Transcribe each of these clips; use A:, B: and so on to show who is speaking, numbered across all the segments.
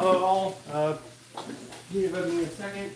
A: Hello all, give me a second.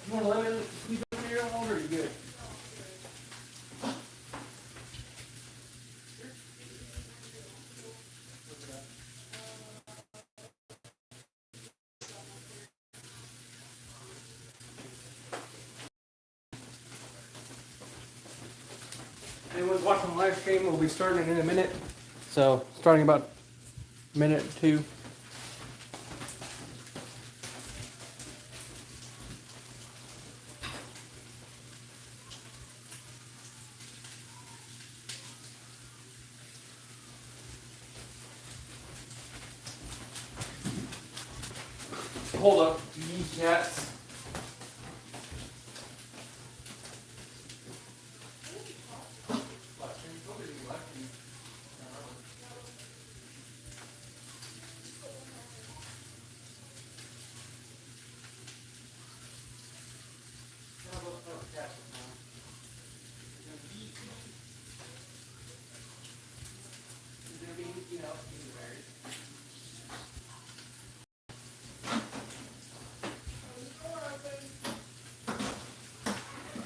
A: You want to let me sleep over here longer, or are you good? Anyone's watching the live stream, we'll be starting in a minute. So, starting about a minute or two. Hold up, yes.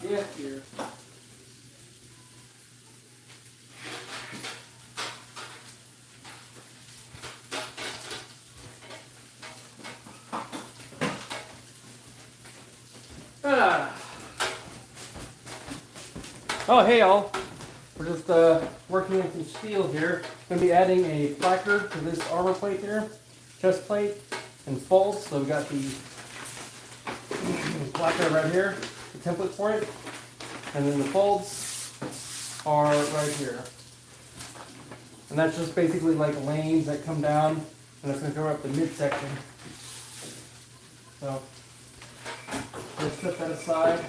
A: Yes, dear. Oh, hey all. We're just working on some steel here. Going to be adding a placard to this armor plate here, chest plate, and folds. So we got the placard right here, the template for it, and then the folds are right here. And that's just basically like lanes that come down, and that's going to cover up the midsection. So let's set that aside.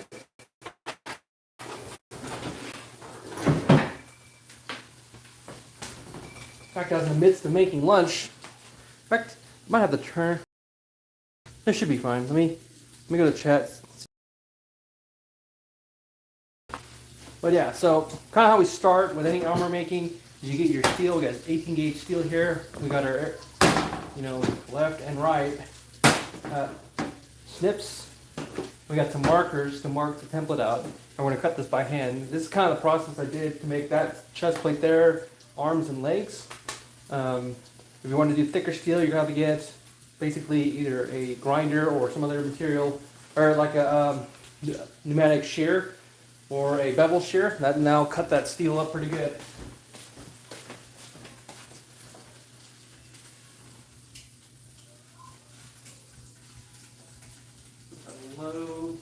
A: In fact, I was in the midst of making lunch. In fact, I might have to turn. This should be fine. Let me go to chat. But yeah, so kind of how we start with any armor making is you get your steel. We got 18 gauge steel here. We got our, left and right snips. We got some markers to mark the template out. And we're going to cut this by hand. This is kind of the process I did to make that chest plate there, arms and legs. If you want to do thicker steel, you're going to have to get basically either a grinder or some other material, or like a pneumatic shear or a bevel shear. That now cut that steel up pretty good. Low.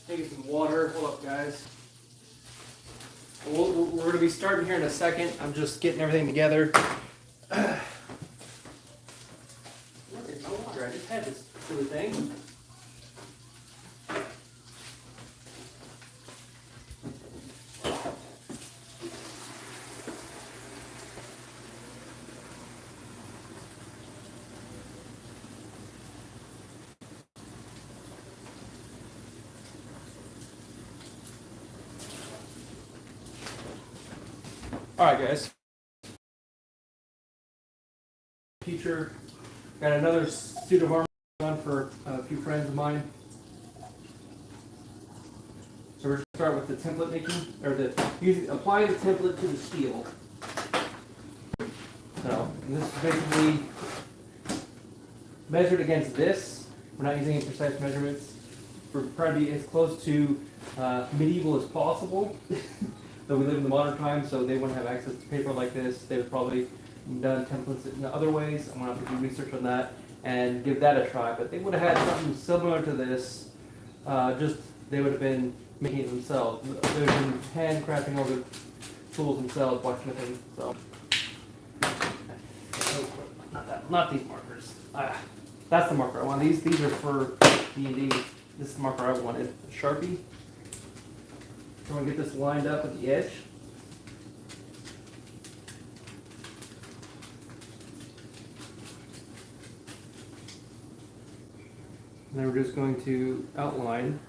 A: Taking some water. Hold up, guys. We're going to be starting here in a second. I'm just getting everything together. No water. I just had this silly thing. All right, guys. Teacher, got another suit of armor on for a few friends of mine. So we're going to start with the template making, or applying the template to the steel. So this is basically measured against this. We're not using any precise measurements. We're trying to be as close to medieval as possible. Though we live in the modern time, so they wouldn't have access to paper like this. They would probably done templates in other ways. I'm going to have to do research on that and give that a try. But they would have had something similar to this, just they would have been making it themselves. They would have been handcrafting all the tools themselves, blacksmithing. So, not these markers. That's the marker I want. These are for D&D. This is the marker I wanted. A Sharpie. So I'm going to get this lined up at the edge. And then we're just going to outline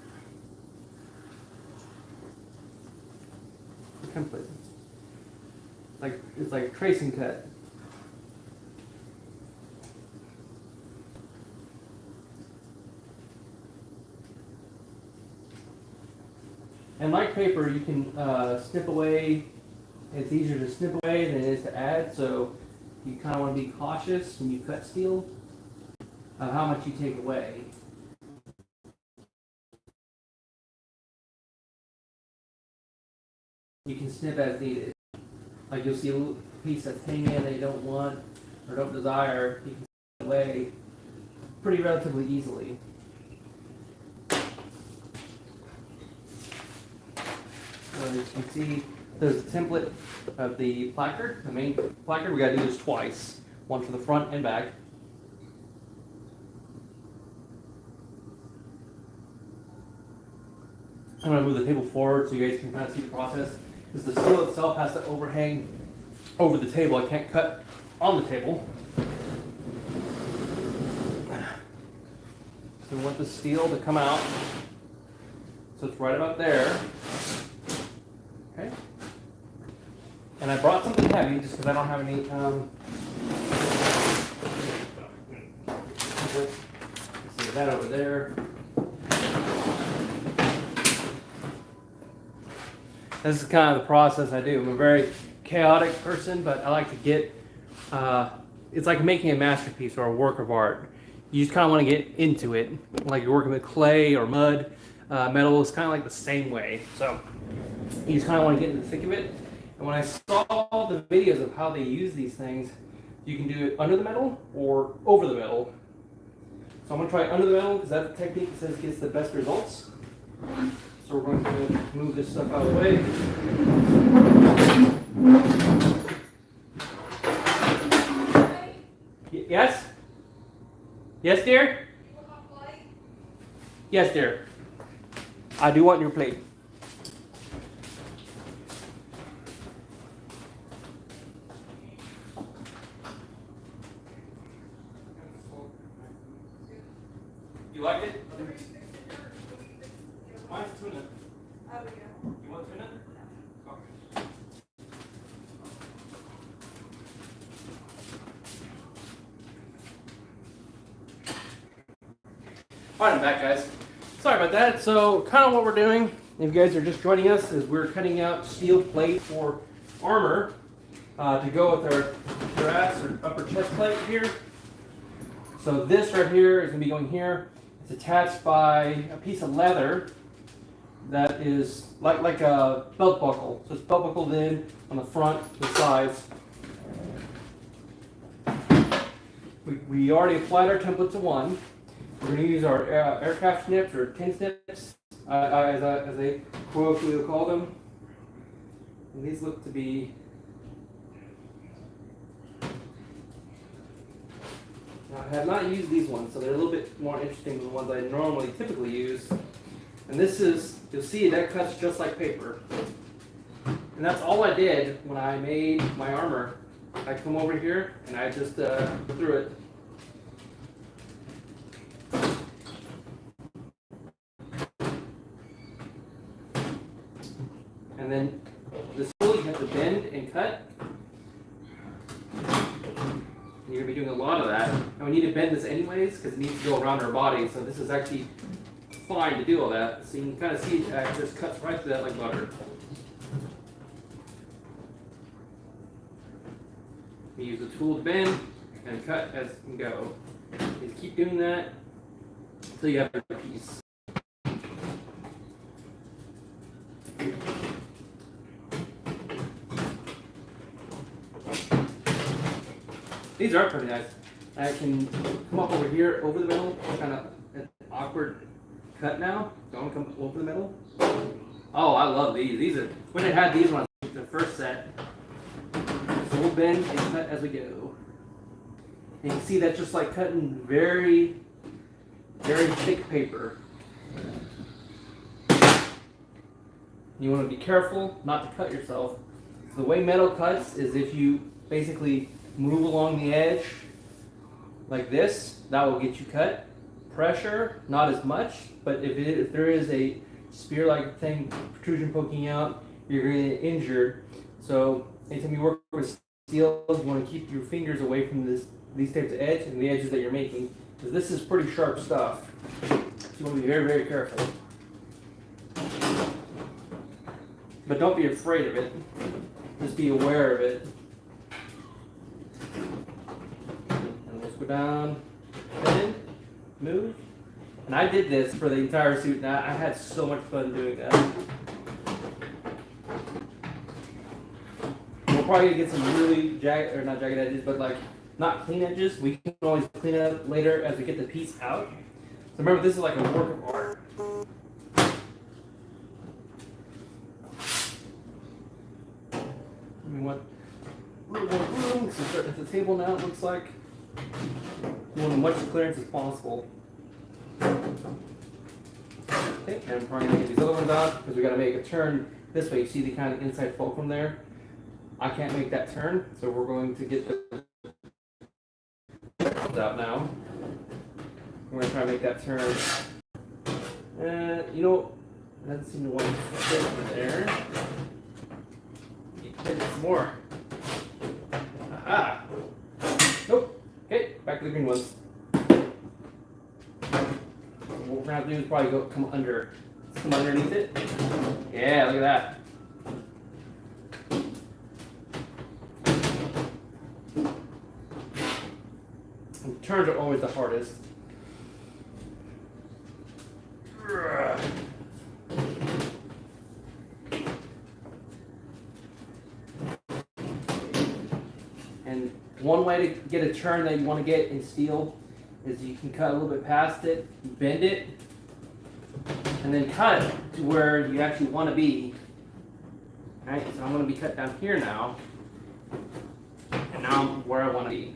A: the template. It's like a tracing cut. And like paper, you can snip away. It's easier to snip away than it is to add, so you kind of want to be cautious when you cut steel of how much you take away. You can snip as needed. Like you'll see a little piece that's hanging in that you don't want or don't desire, you can snip away pretty relatively easily. So as you can see, there's a template of the placard, the main placard. We got to do this twice, one for the front and back. I'm going to move the table forward so you guys can kind of see the process. Because the steel itself has to overhang over the table. I can't cut on the table. So we want the steel to come out. So it's right about there. Okay. And I brought something heavy just because I don't have any. See that over there. This is kind of the process I do. I'm a very chaotic person, but I like to get, it's like making a masterpiece or a work of art. You just kind of want to get into it. Like you're working with clay or mud, metal is kind of like the same way. So you just kind of want to get in the thick of it. And when I saw the videos of how they use these things, you can do it under the metal or over the metal. So I'm going to try under the metal because that's the technique that says gets the best results. So we're going to move this stuff out of the way. Yes? Yes, dear? Yes, dear. I do want your plate. You like it? Mine's tuna. Oh, yeah. You want tuna? Okay. Alright, I'm back, guys. Sorry about that. So, kind of what we're doing, if you guys are just joining us, is we're cutting out steel plate for armor to go with our brass or upper chest plate here. So this right here is going to be going here. It's attached by a piece of leather that is like a belt buckle. So it's belt buckled in on the front, the sides. We already applied our template to one. We're going to use our aircraft snips or tin snips, as they colloquially call them. And these look to be I have not used these ones, so they're a little bit more interesting than the ones I normally typically use. And this is, you'll see that cuts just like paper. And that's all I did when I made my armor. I come over here and I just threw it. And then this tool you have to bend and cut. And you're going to be doing a lot of that. And we need to bend this anyways because it needs to go around our body. So this is actually fine to do all that. So you can kind of see it just cuts right through that like butter. You use the tool to bend and cut as you go. Just keep doing that until you have a piece. These are pretty nice. I can come up over here, over the middle, kind of an awkward cut now. Don't come over the middle. Oh, I love these. These are, when I had these ones, the first set. So we'll bend and cut as we go. And you can see that's just like cutting very, very thick paper. You want to be careful not to cut yourself. The way metal cuts is if you basically move along the edge like this, that will get you cut. Pressure, not as much, but if there is a spear-like thing, protrusion poking out, you're going to get injured. So anytime you work with steel, you want to keep your fingers away from these types of edge and the edges that you're making, because this is pretty sharp stuff. So you want to be very, very careful. But don't be afraid of it. Just be aware of it. And let's go down, bend, move. And I did this for the entire suit, and I had so much fun doing that. We're probably gonna get some really jagged, or not jagged edges, but like not clean edges. We can always clean it up later as we get the piece out. So remember, this is like a work of art. We want a little more room. So start at the table now. It looks like we want as much clearance as possible. Okay, and I'm probably gonna get these other ones out because we got to make a turn this way. You see the kind of inside fulcrum there? I can't make that turn, so we're going to get the out now. We're going to try to make that turn. You know, it doesn't seem to want to fit in there. Hit some more. Aha! Nope. Okay, back to the green ones. What we're going to have to do is probably come underneath it. Yeah, look at that. And turns are always the hardest. And one way to get a turn that you want to get in steel is you can cut a little bit past it, bend it, and then cut to where you actually want to be. Alright, so I'm going to be cut down here now, and now I'm where I want to be.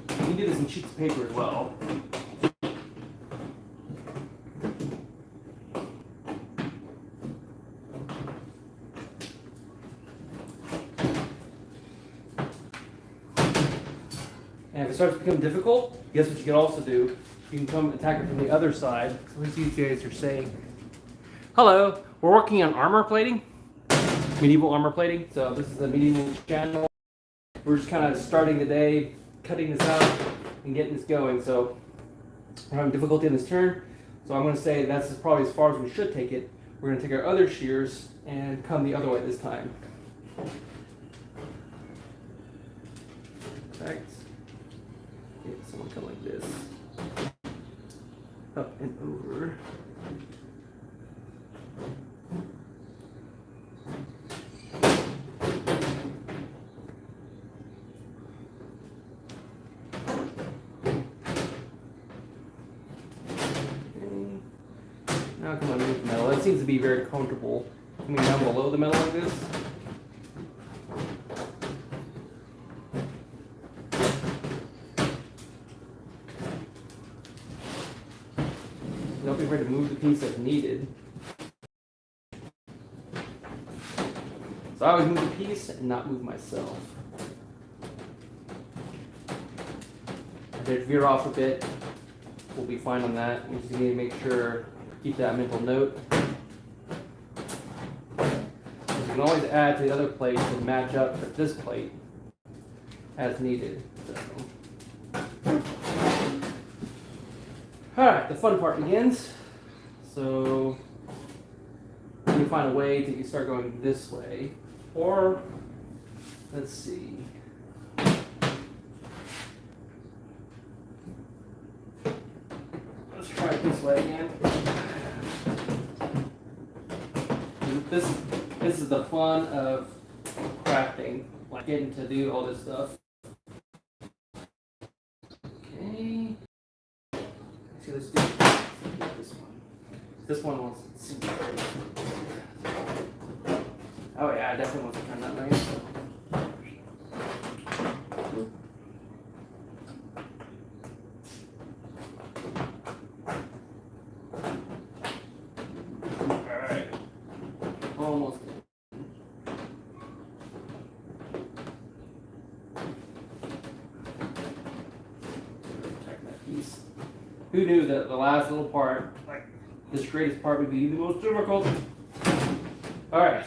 A: You can do this in sheets of paper as well. And if it starts to become difficult, guess what you can also do? You can come attack it from the other side. So let's see what you guys are saying. Hello, we're working on armor plating, medieval armor plating. So this is the medieval channel. We're just kind of starting the day, cutting this out and getting this going. So we're having difficulty in this turn. So I'm going to say that's probably as far as we should take it. We're going to take our other shears and come the other way this time. Perfect. Get someone come like this. Up and over. Now come underneath the metal. That seems to be very comfortable. Coming down below the metal like this. Don't be afraid to move the piece as needed. So I always move the piece and not move myself. If they veer off a bit, we'll be fine on that. We just need to make sure, keep that mental note. You can always add to the other plate to match up with this plate as needed. So. Alright, the fun part begins. So you find a way to start going this way. Or, let's see. Let's try it this way again. This is the fun of crafting, like getting to do all this stuff. Okay. See, let's do this one. This one wants to see. Oh yeah, I definitely want to turn that way. Alright. Almost. Check that piece. Who knew that the last little part, like this greatest part, would be the most difficult? Alright.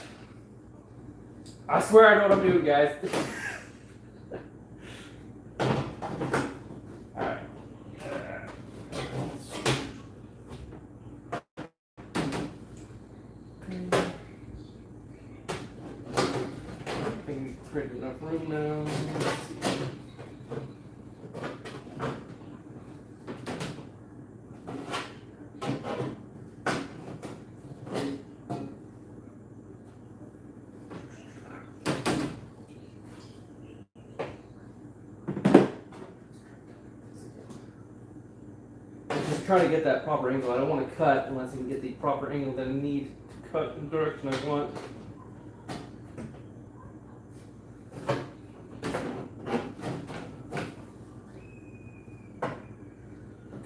A: I swear I know what I'm doing, guys. Alright. I think we've created enough room now. Trying to get that proper angle. I don't want to cut unless I can get the proper angle that I need to cut in the direction I want.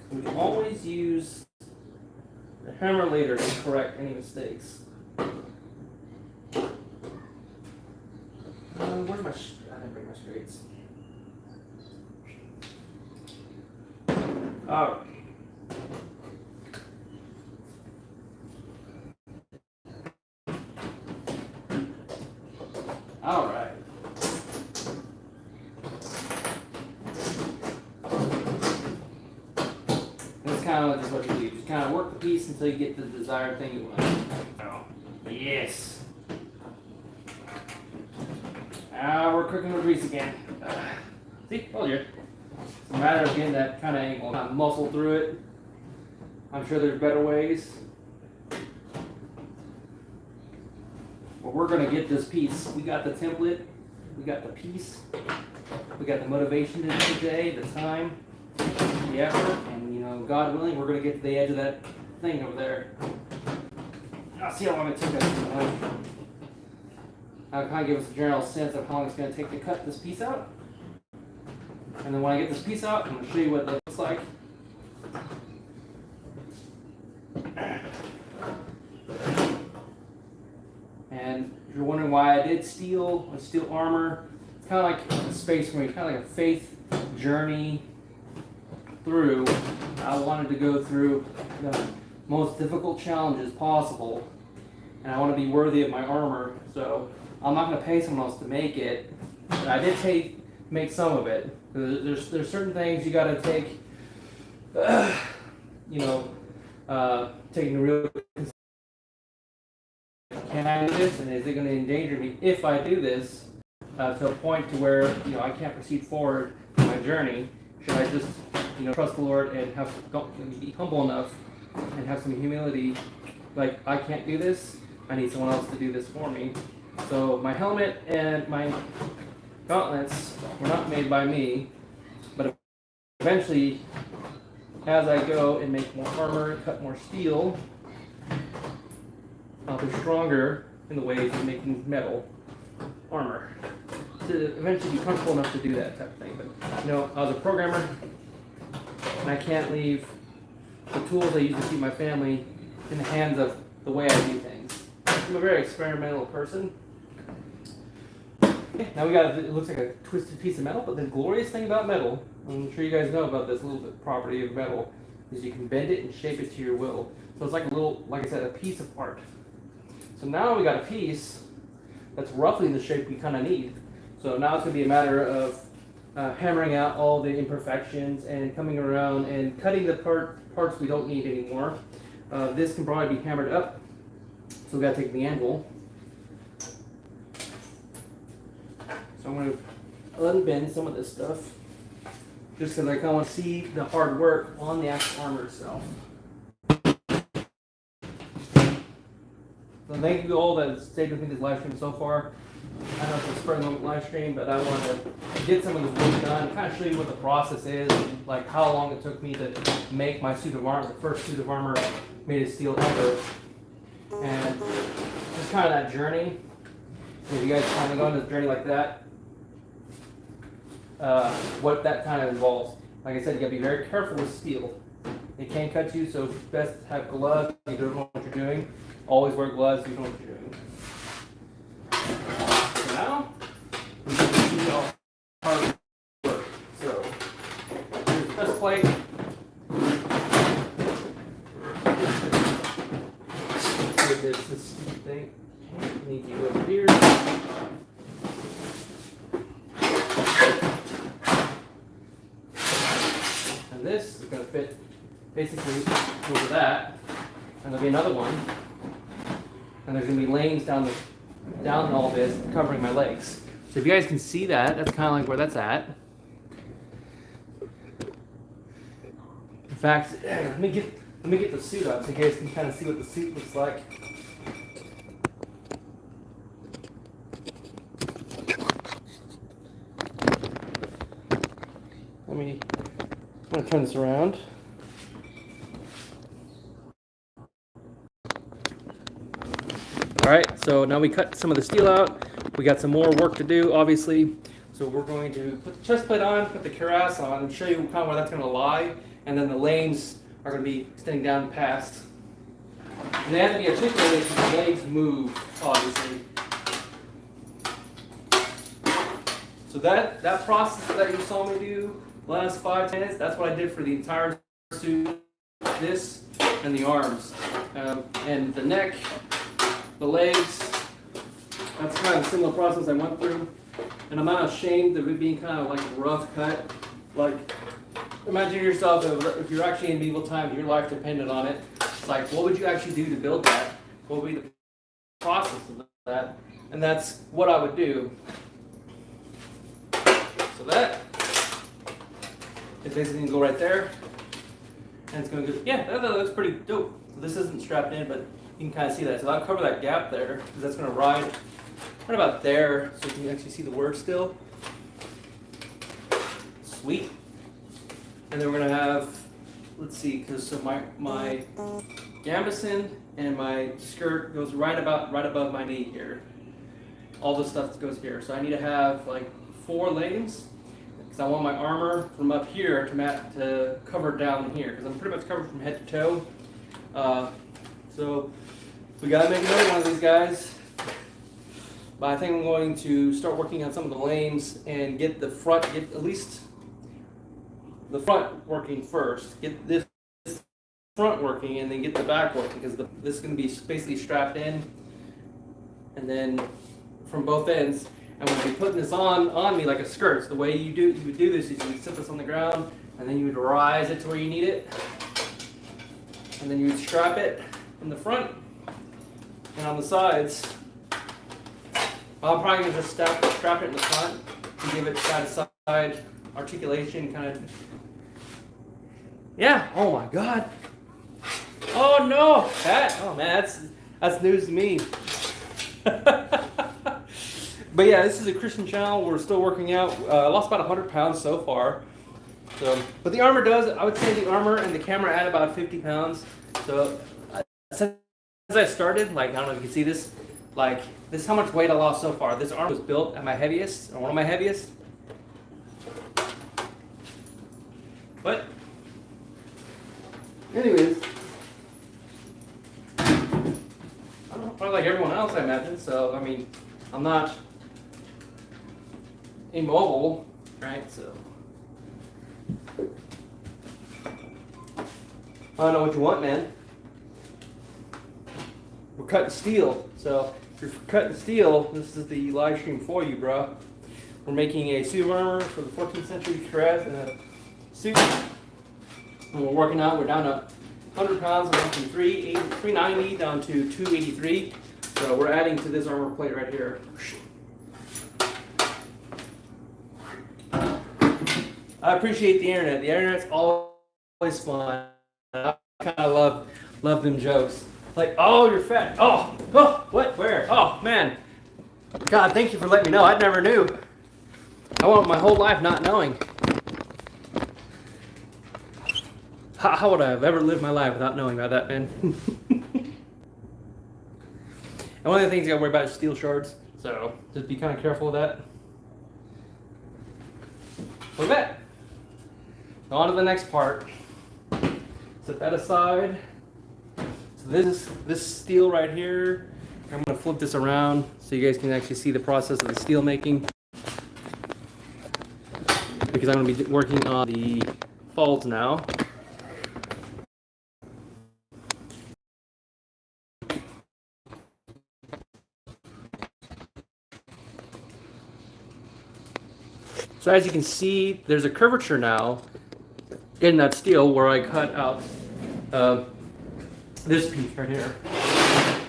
A: We can always use the hammer later to correct any mistakes. Where's my? I didn't bring my straights. All right. All right. That's kind of just what you do. Just kind of work the piece until you get the desired thing you want. Oh, yes. Now we're cooking with grease again. See, told you. It's a matter of getting that kind of angle. Not muscle through it. I'm sure there's better ways. But we're going to get this piece. We got the template. We got the piece. We got the motivation to do today, the time, the effort, and God willing, we're going to get to the edge of that thing over there. I'll see how long it took us. I'll kind of give us a general sense of how long it's going to take to cut this piece out. And then when I get this piece out, I'm going to show you what that looks like. And if you're wondering why I did steel armor, it's kind of like a space marine, kind of like a faith journey through. I wanted to go through the most difficult challenges possible, and I want to be worthy of my armor. So I'm not going to pay someone else to make it, but I did make some of it. There's certain things you got to take, taking real. Can I do this, and is it going to endanger me if I do this to a point to where I can't proceed forward in my journey? Should I just trust the Lord and be humble enough and have some humility? Like, I can't do this. I need someone else to do this for me. So my helmet and my gauntlets were not made by me, but eventually, as I go and make more armor, cut more steel, I'll be stronger in the ways of making metal armor to eventually be comfortable enough to do that type of thing. But I was a programmer, and I can't leave the tools I use to keep my family in the hands of the way I do things. I'm a very experimental person. Okay, now we got, it looks like a twisted piece of metal, but the glorious thing about metal, I'm sure you guys know about this little bit property of metal, is you can bend it and shape it to your will. So it's like a little, like I said, a piece of art. So now we got a piece that's roughly the shape we kind of need. So now it's going to be a matter of hammering out all the imperfections and coming around and cutting the parts we don't need anymore. This can probably be hammered up, so we got to take the anvil. So I'm going to unbend some of this stuff, just because I kind of want to see the hard work on the actual armor itself. So thank you all that have stayed with me this live stream so far. I know it's a spur of the moment live stream, but I wanted to get some of this work done, kind of show you what the process is, like how long it took me to make my suit of armor, the first suit of armor made of steel ever, and just kind of that journey. If you guys kind of go on this journey like that, what that kind of involves. Like I said, you gotta be very careful with steel. It can cut you, so it's best to have gloves if you don't know what you're doing. Always wear gloves if you know what you're doing. So now, we can see all hard work. So, here's the press plate. Here's this stupid thing. I need to go over here. And this is going to fit basically over that. And there'll be another one. And there's going to be lanes down all this covering my legs. So if you guys can see that, that's kind of like where that's at. In fact, let me get the suit up so you guys can kind of see what the suit looks like. I'm going to turn this around. Alright, so now we cut some of the steel out. We got some more work to do, obviously. So we're going to put the chest plate on, put the cuirass on, and show you kind of where that's going to lie. And then the lanes are going to be extending down past. And they have to be articulated so the legs move, obviously. So that process that you saw me do last 5-10 minutes, that's what I did for the entire suit, this, and the arms. And the neck, the legs, that's kind of a similar process I went through. And I'm not ashamed of it being kind of like a rough cut. Like, imagine yourself if you're actually in medieval times, your life depended on it. It's like, what would you actually do to build that? What would be the process of that? And that's what I would do. So that is basically going to go right there. And it's going to go, yeah, that looks pretty dope. So this isn't strapped in, but you can kind of see that. So I'll cover that gap there, because that's going to ride right about there, so you can actually see the word still. Sweet. And then we're going to have, let's see, because so my gambeson and my skirt goes right above my knee here. All this stuff goes here. So I need to have like 4 lanes, because I want my armor from up here to cover down here, because I'm pretty much covered from head to toe. So we gotta make another one of these guys. But I think I'm going to start working on some of the lanes and get at least the front working first. Get this front working and then get the back working, because this is going to be basically strapped in, and then from both ends. And we'll be putting this on me like a skirt. So the way you would do this is you would set this on the ground, and then you would rise it to where you need it, and then you would strap it in the front and on the sides. I'm probably going to just strap it in the front to give it side-to-side articulation, kind of. Yeah. Oh my God. Oh no. Oh man, that's news to me. But yeah, this is a Christian channel. We're still working out. I lost about 100 pounds so far. So, but the armor does. I would say the armor and the camera add about 50 pounds. So since I started, like, I don't know if you can see this. Like, this is how much weight I lost so far. This armor was built at my heaviest, or one of my heaviest. But anyways, like everyone else, I imagine. So, I mean, I'm not immobile, right? So, I don't know what you want, man. We're cutting steel. So, if you're cutting steel, this is the live stream for you, bro. We're making a suit of armor for the 14th century Shiraz and a suit. And we're working out. We're down to 100 pounds. We went from 390 down to 283. So we're adding to this armor plate right here. I appreciate the internet. The internet's always fun. I kind of love them jokes. Like, oh, you're fat. Oh, what? Where? Oh, man. God, thank you for letting me know. I never knew. I went my whole life not knowing. How would I have ever lived my life without knowing about that, man? And one of the things you gotta worry about is steel shards. So just be kind of careful of that. Look at that. On to the next part. Set that aside. So this steel right here. I'm gonna flip this around so you guys can actually see the process of the steel making. Because I'm gonna be working on the folds now. So as you can see, there's a curvature now in that steel where I cut out this piece right here.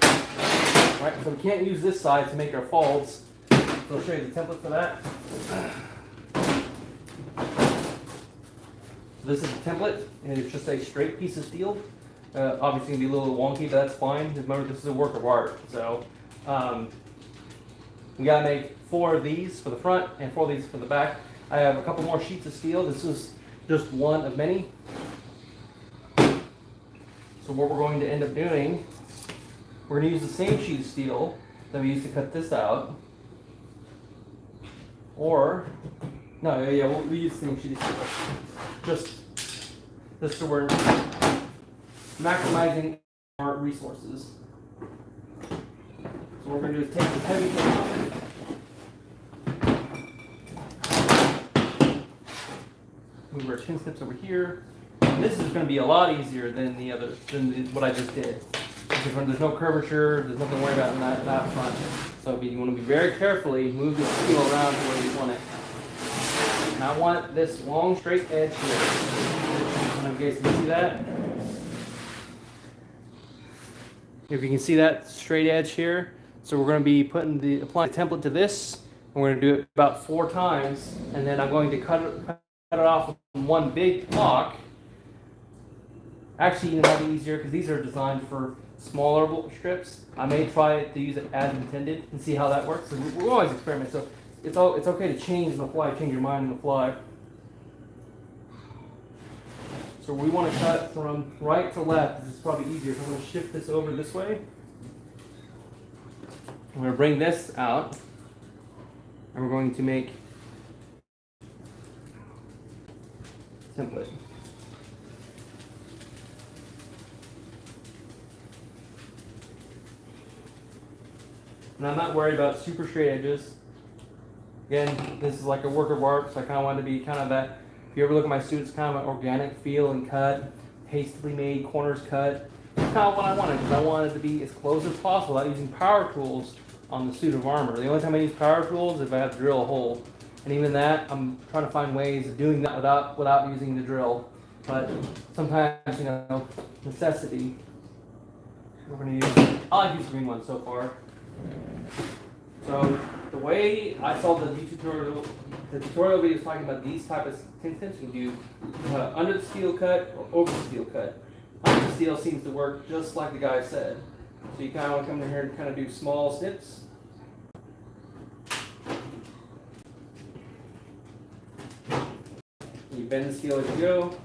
A: All right, so we can't use this side to make our folds. So I'll show you the template for that. So this is the template, and it's just a straight piece of steel. Obviously, it's gonna be a little wonky, but that's fine. Remember, this is a work of art. So we gotta make 4 of these for the front and 4 of these for the back. I have a couple more sheets of steel. This is just one of many. So what we're going to end up doing, we're going to use the same sheet of steel that we used to cut this out. Or, no, yeah, we'll use the same sheet of steel. Just so we're maximizing our resources. So what we're going to do is take this heavy thing off. Move our tin snips over here. And this is going to be a lot easier than what I just did. Because when there's no curvature, there's nothing to worry about in that front. So you want to be very carefully move the steel around to where you want it. And I want this long straight edge here. I don't know if you guys can see that. If you can see that straight edge here. So we're going to be applying the template to this. And we're going to do it about 4 times. And then I'm going to cut it off in one big block. Actually, it might be easier because these are designed for smaller strips. I may try to use it as intended and see how that works. So we're always experimenting. So it's okay to change on the fly, change your mind on the fly. So we want to cut from right to left. This is probably easier. So I'm going to shift this over this way. I'm going to bring this out, and we're going to make template. And I'm not worried about super straight edges. Again, this is like a work of art, so I kind of want to be kind of that. If you ever look at my suit, it's kind of an organic feel and cut, hastily made, corners cut. It's kind of what I wanted, because I wanted to be as close as possible without using power tools on the suit of armor. The only time I use power tools is if I have to drill a hole. And even that, I'm trying to find ways of doing that without using the drill. But sometimes, necessity. We're going to use, I like these green ones so far. So the way I saw the tutorial video is talking about these type of tin snips. You can do under the steel cut or over the steel cut. Under the steel seems to work just like the guy said. So you kind of want to come in here and kind of do small snips. You bend the steel as you go.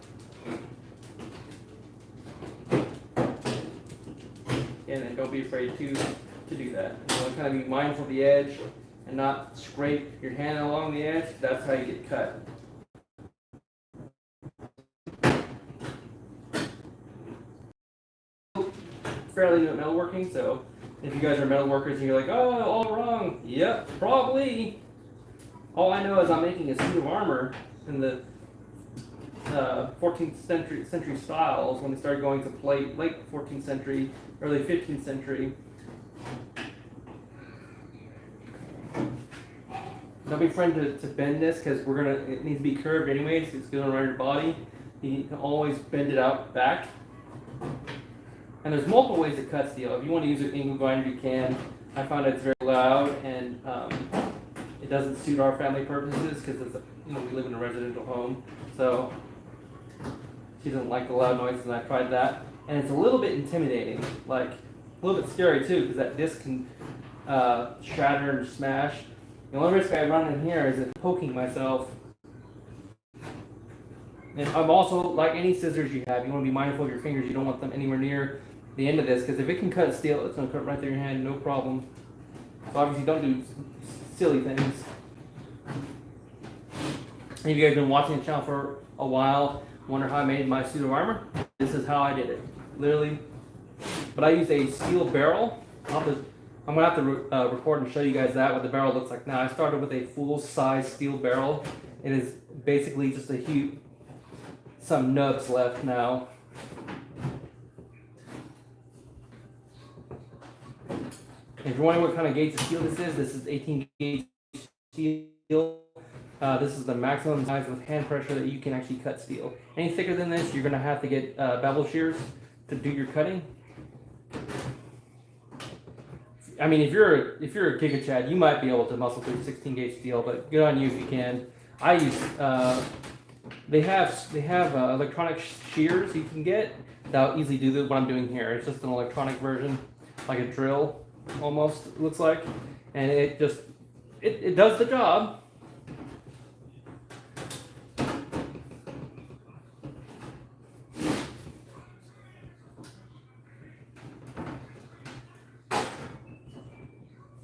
A: And then don't be afraid to do that. You want to kind of be mindful of the edge and not scrape your hand along the edge. That's how you get cut. Fairly new at metalworking, so If you guys are metal workers and you're like, oh, all wrong. Yep, probably. All I know is I'm making a suit of armor in the 14th century styles when they started going to plate, late 14th century, early 15th century. Don't be afraid to bend this because it needs to be curved anyways. It's going around your body. You can always bend it out back. And there's multiple ways to cut steel. If you want to use an angle grinder, you can. I found it's very loud and it doesn't suit our family purposes because we live in a residential home. So she doesn't like the loud noises, and I tried that. And it's a little bit intimidating, like a little bit scary too, because that disc can shatter and smash. The only risk I run in here is poking myself. And I'm also, like any scissors you have, you want to be mindful of your fingers. You don't want them anywhere near the end of this, because if it can cut steel, it's going to cut right through your hand, no problem. So obviously don't do silly things. If you guys have been watching the channel for a while, wonder how I made my suit of armor? This is how I did it, literally. But I used a steel barrel. I'm going to have to record and show you guys what the barrel looks like now. I started with a full-size steel barrel. It is basically just some nubs left now. If you're wondering what kind of gauge of steel this is 18 gauge steel. This is the maximum size with hand pressure that you can actually cut steel. Any thicker than this, you're going to have to get bevel shears to do your cutting. I mean, if you're a Giga Chad, you might be able to muscle through 16 gauge steel, but good on you if you can. I use they have electronic shears you can get that'll easily do what I'm doing here. It's just an electronic version, like a drill almost, it looks like, and it does the job.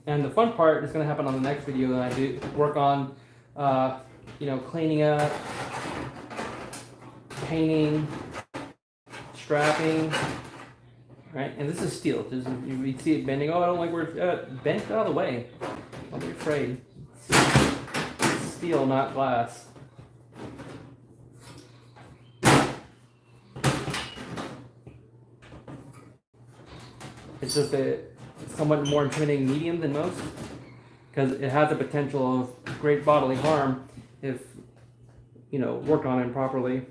A: And the fun part is going to happen on the next video that I do work on, cleaning up, painting, strapping, right? And this is steel. You see it bending. Oh, I don't like where it's bent out of the way. Don't be afraid. It's steel, not glass. It's just it's somewhat more intimidating medium than most because it has the potential of great bodily harm if worked on improperly.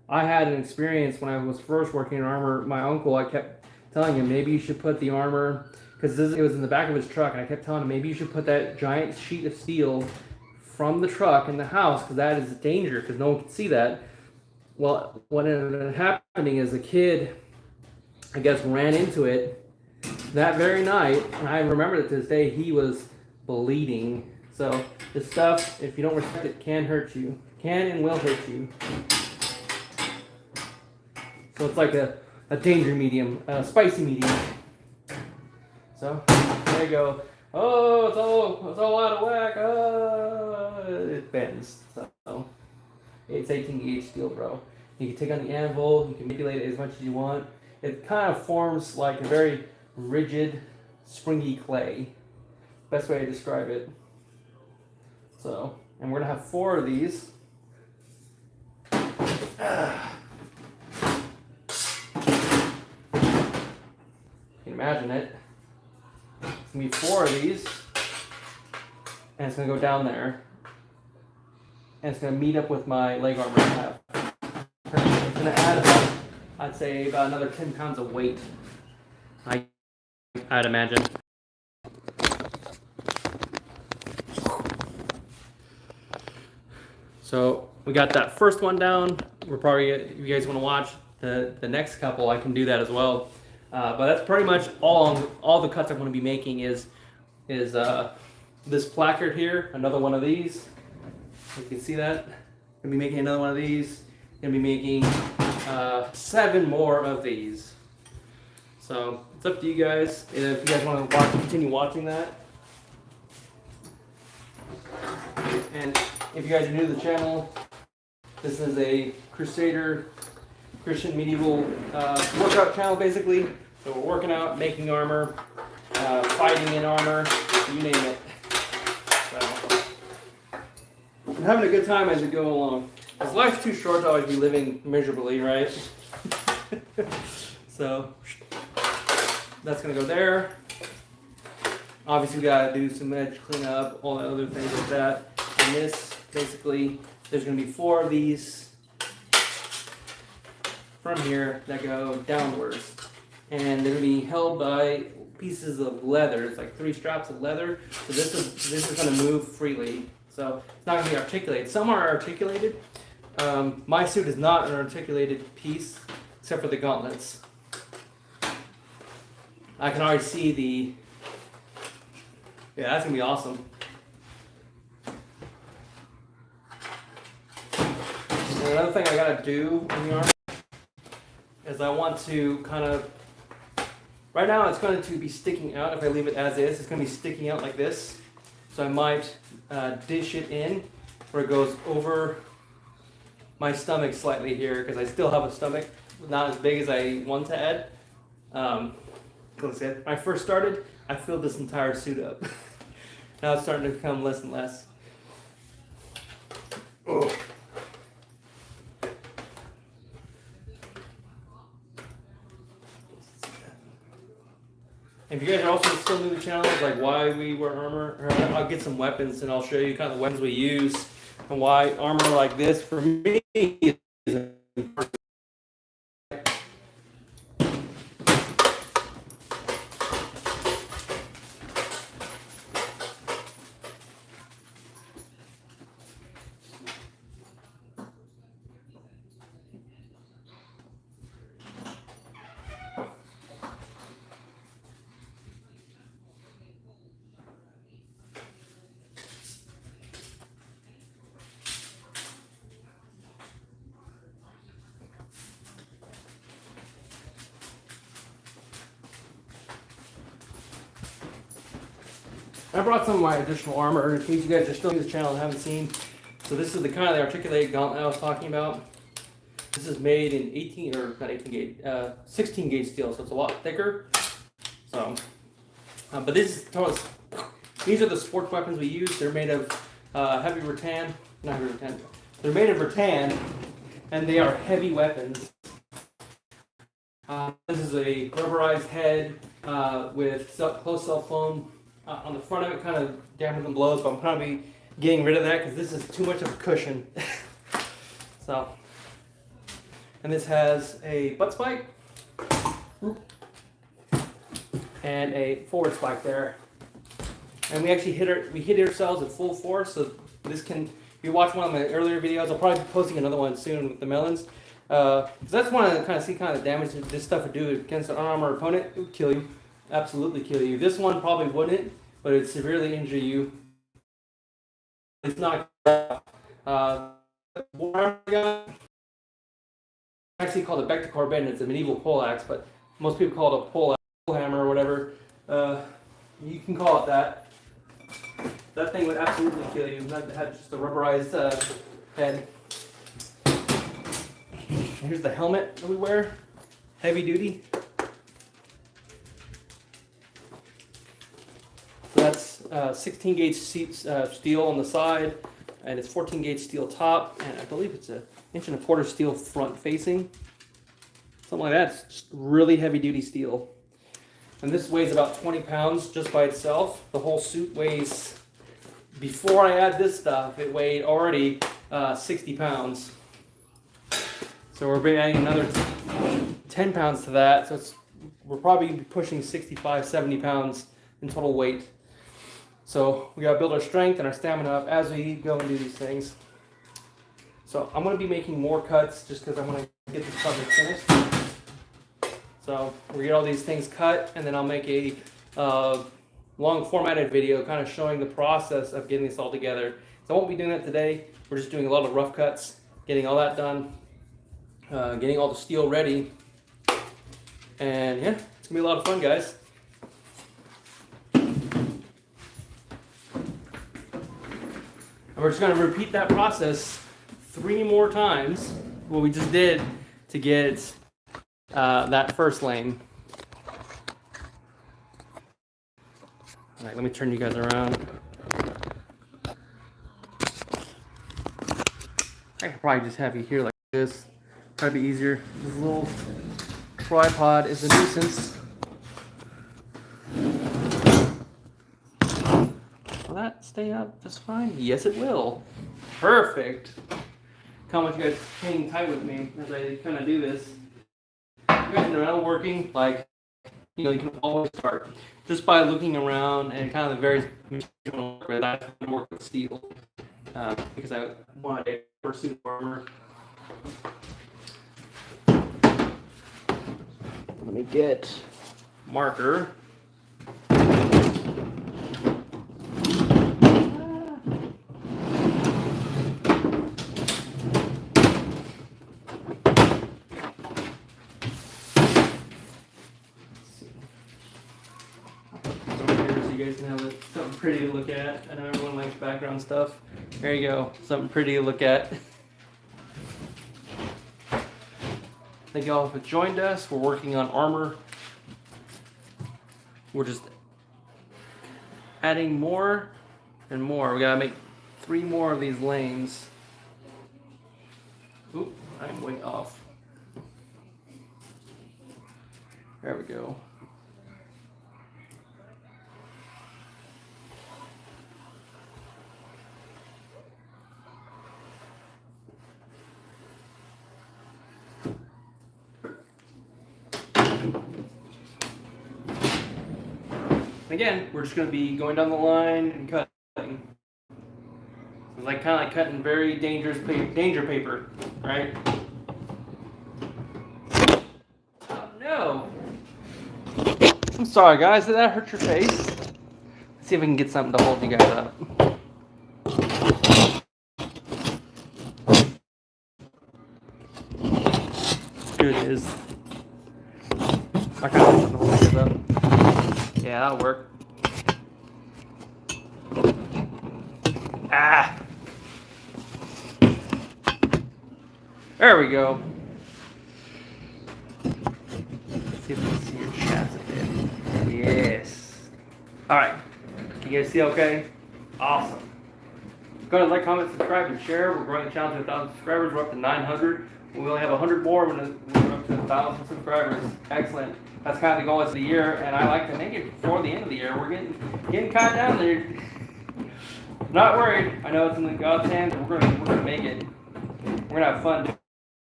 A: I had an experience when I was first working in armor. My uncle, I kept telling him maybe you should put the armor, because it was in the back of his truck, and I kept telling him maybe you should put that giant sheet of steel from the truck in the house because that is a danger because no one can see that. Well, what ended up happening is a kid, I guess, ran into it that very night, and I remember that to this day he was bleeding. So this stuff, if you don't respect it, can hurt you. Can and will hurt you. So it's like a danger medium, a spicy medium. So there you go. Oh, it's all out of whack. It bends. So it's 18 gauge steel, bro. You can take on the anvil. You can manipulate it as much as you want. It kind of forms like a very rigid, springy clay. Best way to describe it. So, and we're gonna have 4 of these. You can imagine it. It's gonna be 4 of these, and it's gonna go down there, and it's gonna meet up with my leg armor I have. It's gonna add about, I'd say, about another 10 pounds of weight. I'd imagine. So we got that first one down. We're probably, if you guys want to watch the next couple, I can do that as well. But that's pretty much all the cuts I'm going to be making is this placard here, another one of these. You can see that. Gonna be making another one of these. Gonna be making 7 more of these. So it's up to you guys. If you guys want to continue watching that. And if you guys are new to the channel, this is a Crusader Christian medieval workout channel, basically. So we're working out, making armor, fighting in armor, you name it. So I'm having a good time as we go along. Because life's too short to always be living miserably, right? So that's gonna go there. Obviously, we gotta do some edge cleanup, all the other things like that. And this, basically, there's gonna be 4 of these from here that go downwards, and they're gonna be held by pieces of leather. It's like 3 straps of leather. So this is gonna move freely. So it's not gonna be articulated. Some are articulated. My suit is not an articulated piece, except for the gauntlets. I can already see the. Yeah, that's gonna be awesome. And another thing I gotta do in the armor is I want to kind of. Right now, it's going to be sticking out. If I leave it as is, it's going to be sticking out like this. So I might dish it in where it goes over my stomach slightly here, because I still have a stomach not as big as I once had. Like I said, when I first started, I filled this entire suit up. Now it's starting to become less and less. Oh. If you guys are also still new to the channel, like why we wear armor, I'll get some weapons and I'll show you kind of the weapons we use and why armor like this for me is important. I brought some of my additional armor in case you guys are still new to the channel and haven't seen. So this is the kind of the articulated gauntlet I was talking about. This is made in 16 gauge steel, so it's a lot thicker. So, but these are the sports weapons we use. They're made of heavy rattan, not heavy rattan. They're made of rattan, and they are heavy weapons. This is a rubberized head with closed cell foam. On the front of it, kind of dampens and blows, but I'm kind of be getting rid of that because this is too much of a cushion. So, and this has a butt spike and a forward spike there. And we actually hit ourselves at full force. So this can, if you watch one of my earlier videos, I'll probably be posting another one soon with the melons. Because that's one of the kind of damage that this stuff would do against an unarmored opponent. It would kill you. Absolutely kill you. This one probably wouldn't, but it'd severely injure you. It's not actually called a Placard bend. It's a medieval pole axe, but most people call it a pole hammer or whatever. You can call it that. That thing would absolutely kill you. That had just a rubberized head. Here's the helmet that we wear, heavy duty. So that's 16 gauge steel on the side, and it's 14 gauge steel top, and I believe it's 1.25 inch steel front facing. Something like that. It's just really heavy duty steel. And this weighs about 20 pounds just by itself. The whole suit weighs, before I add this stuff, it weighed already 60 pounds. So we're adding another 10 pounds to that. So we're probably pushing 65, 70 pounds in total weight. So we gotta build our strength and our stamina up as we go and do these things. So I'm gonna be making more cuts just because I want to get this project finished. So we'll get all these things cut, and then I'll make a long formatted video kind of showing the process of getting this all together. So I won't be doing that today. We're just doing a lot of rough cuts, getting all that done, getting all the steel ready. And yeah, it's gonna be a lot of fun, guys. And we're just going to repeat that process 3 more times, what we just did to get that first lane. Alright, let me turn you guys around. I could probably just have you here like this. Probably be easier. This little tripod is a nuisance. Will that stay up just fine? Yes, it will. Perfect. How much you guys hang tight with me as I kind of do this. You guys know working, like, you know, you can always start just by looking around and kind of the various materials that I have to work with steel because I want a pursuit of armor. Let me get marker. You guys can have something pretty to look at. I know everyone likes background stuff. There you go, something pretty to look at. Thank you all for joined us. We're working on armor. We're just adding more and more. We gotta make 3 more of these lanes. Oop, I'm way off. There we go. Again, we're just going to be going down the line and cutting. It's like kind of like cutting very dangerous danger paper, right? Oh no! I'm sorry, guys. Did that hurt your face? Let's see if we can get something to hold you guys up. Here it is. I kind of want something to hold you guys up. Yeah, that'll work. Ah! There we go. Let's see if we can see your chest a bit. Yes. Alright. Can you guys see okay? Awesome. Go ahead, like, comment, subscribe, and share. We're growing the channel to 1,000 subscribers. We're up to 900. We only have 100 more when we're up to 1,000 subscribers. Excellent. That's kind of the goal of the year, and I like to make it before the end of the year. We're getting kind of down there. Not worried. I know it's in God's hands, and we're gonna make it. We're gonna have fun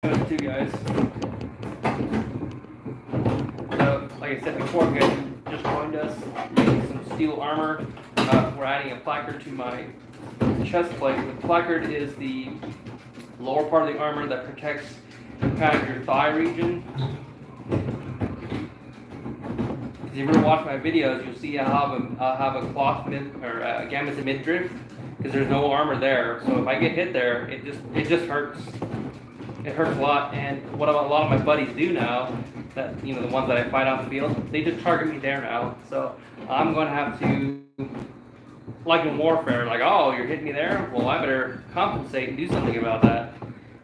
A: doing it too, guys. So, like I said before, you guys just joined us. Making some steel armor. We're adding a placard to my chest plate. The placard is the lower part of the armor that protects kind of your thigh region. If you ever watch my videos, you'll see I'll have a cloth or a gamut midriff because there's no armor there. So if I get hit there, it just hurts. It hurts a lot. And what a lot of my buddies do now, that the ones that I fight on the field, they just target me there now. So I'm going to have to, like in warfare, like, oh, you're hitting me there? Well, I better compensate and do something about that.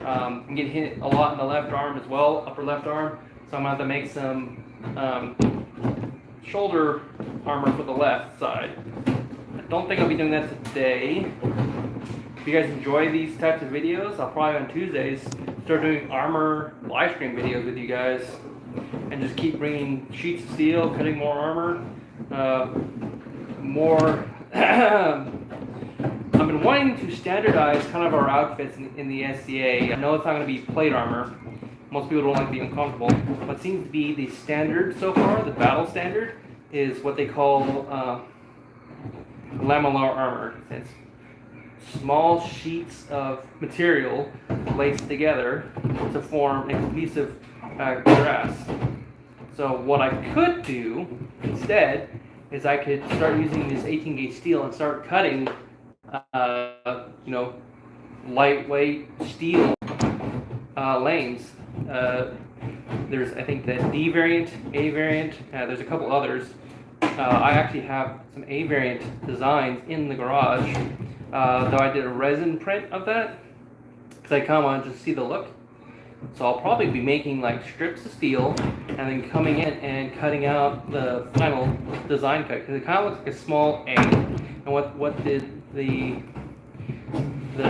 A: I'm getting hit a lot in the left arm as well, upper left arm. So I'm going to have to make some shoulder armor for the left side. I don't think I'll be doing that today. If you guys enjoy these types of videos, I'll probably on Tuesdays start doing armor live stream videos with you guys and just keep bringing sheets of steel, cutting more armor, I've been wanting to standardize kind of our outfits in the SCA. I know it's not going to be plate armor. Most people don't like being uncomfortable. What seems to be the standard so far, the battle standard, is what they call lamellar armor. It's small sheets of material laced together to form a cohesive cuirass. So what I could do instead is I could start using this 18 gauge steel and start cutting, lightweight steel lanes. There's, I think, the D variant, A variant. There's a couple others. I actually have some A variant designs in the garage, though I did a resin print of that because I kind of wanted to see the look. So I'll probably be making like strips of steel and then coming in and cutting out the final design cut, because it kind of looks like a small A. And what the